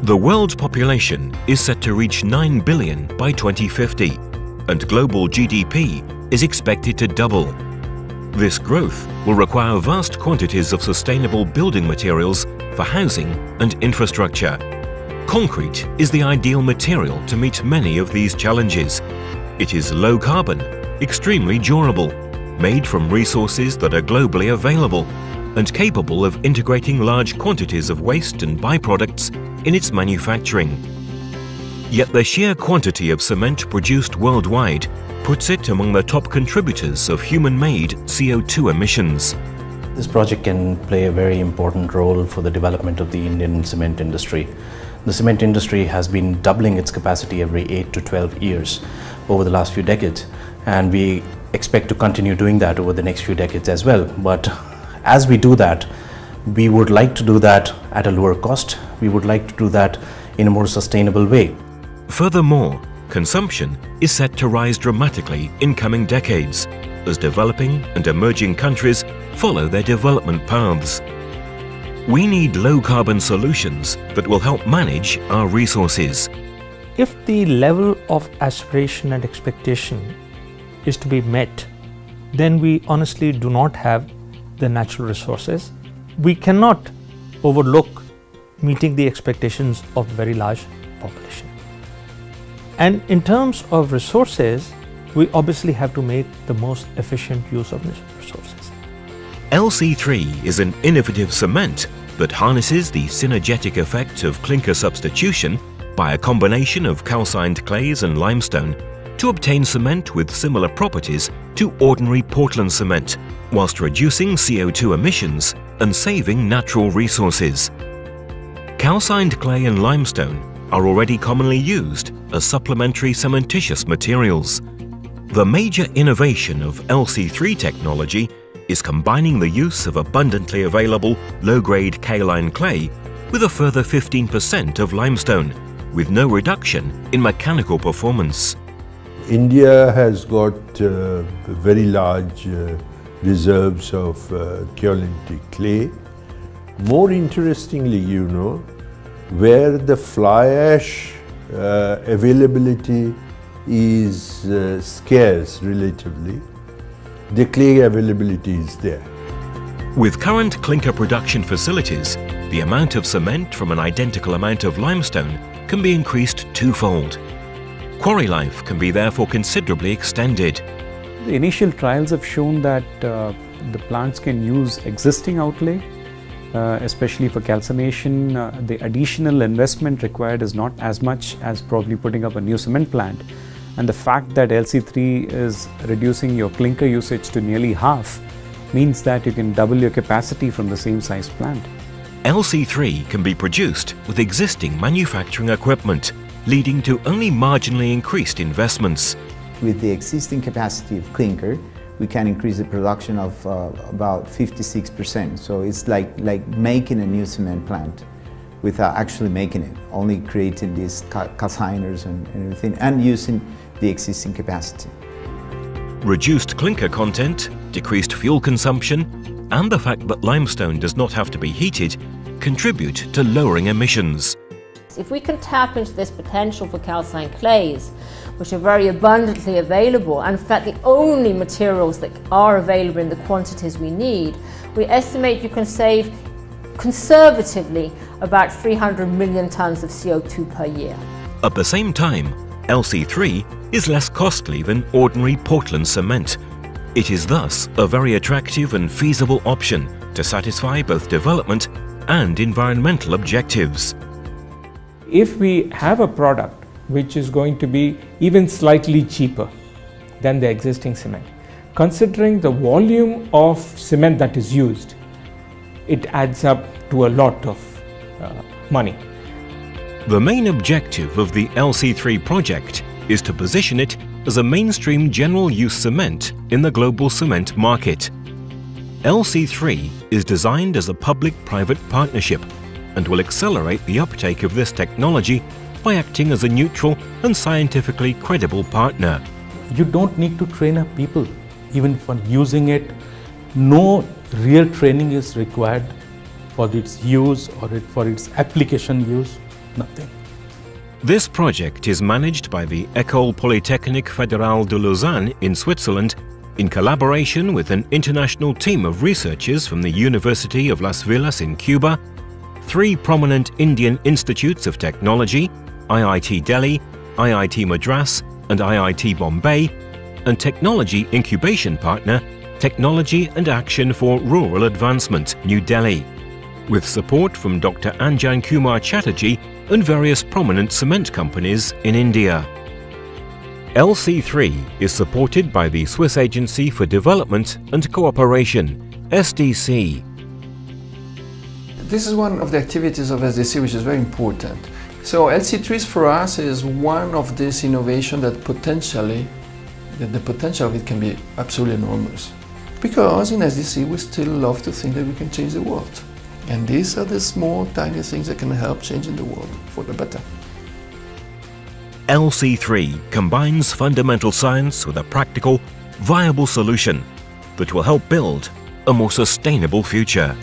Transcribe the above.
The world's population is set to reach 9 billion by 2050, and global GDP is expected to double. This growth will require vast quantities of sustainable building materials for housing and infrastructure. Concrete is the ideal material to meet many of these challenges. It is low carbon, extremely durable, made from resources that are globally available, and capable of integrating large quantities of waste and byproducts in its manufacturing. Yet the sheer quantity of cement produced worldwide puts it among the top contributors of human-made CO2 emissions. This project can play a very important role for the development of the Indian cement industry. The cement industry has been doubling its capacity every 8 to 12 years over the last few decades, and we expect to continue doing that over the next few decades as well. But as we do that, we would like to do that at a lower cost. We would like to do that in a more sustainable way. Furthermore, consumption is set to rise dramatically in coming decades as developing and emerging countries follow their development paths. We need low-carbon solutions that will help manage our resources. If the level of aspiration and expectation is to be met, then we honestly do not have the natural resources. We cannot overlook meeting the expectations of a very large population. And in terms of resources, we obviously have to make the most efficient use of resources. LC3 is an innovative cement that harnesses the synergetic effect of clinker substitution by a combination of calcined clays and limestone to obtain cement with similar properties to ordinary Portland cement, whilst reducing CO2 emissions and saving natural resources. Calcined clay and limestone are already commonly used as supplementary cementitious materials. The major innovation of LC3 technology is combining the use of abundantly available low-grade kaolin clay with a further 15% of limestone, with no reduction in mechanical performance. India has got very large reserves of kaolin clay. More interestingly, where the fly ash availability is scarce relatively, the clay availability is there. With current clinker production facilities, the amount of cement from an identical amount of limestone can be increased twofold. Quarry life can be therefore considerably extended. The initial trials have shown that the plants can use existing outlay, especially for calcination. The additional investment required is not as much as probably putting up a new cement plant. And the fact that LC3 is reducing your clinker usage to nearly half means that you can double your capacity from the same size plant. LC3 can be produced with existing manufacturing equipment, leading to only marginally increased investments. With the existing capacity of clinker, we can increase the production of about 56%. So it's like making a new cement plant without actually making it, only creating these calciners and everything, and using the existing capacity. Reduced clinker content, decreased fuel consumption, and the fact that limestone does not have to be heated contribute to lowering emissions. If we can tap into this potential for calcined clays, which are very abundantly available, and in fact the only materials that are available in the quantities we need, we estimate you can save conservatively about 300 million tonnes of CO2 per year. At the same time, LC3 is less costly than ordinary Portland cement. It is thus a very attractive and feasible option to satisfy both development and environmental objectives. If we have a product which is going to be even slightly cheaper than the existing cement, considering the volume of cement that is used, it adds up to a lot of money. The main objective of the LC3 project is to position it as a mainstream general use cement in the global cement market. LC3 is designed as a public-private partnership and will accelerate the uptake of this technology by acting as a neutral and scientifically credible partner. You don't need to train up people even for using it. No real training is required for its use or for its application use. Nothing. This project is managed by the École Polytechnique Fédérale de Lausanne in Switzerland in collaboration with an international team of researchers from the University of Las Villas in Cuba, 3 prominent Indian institutes of technology, IIT Delhi, IIT Madras and IIT Bombay, and technology incubation partner Technology and Action for Rural Advancement, New Delhi, with support from Dr. Anjan Kumar Chatterjee and various prominent cement companies in India. LC3 is supported by the Swiss Agency for Development and Cooperation, SDC. This is one of the activities of SDC which is very important. So LC3 for us is one of these innovations that potentially, the potential of it can be absolutely enormous. Because in SDC we still love to think that we can change the world. And these are the small, tiny things that can help changing the world for the better. LC3 combines fundamental science with a practical, viable solution that will help build a more sustainable future.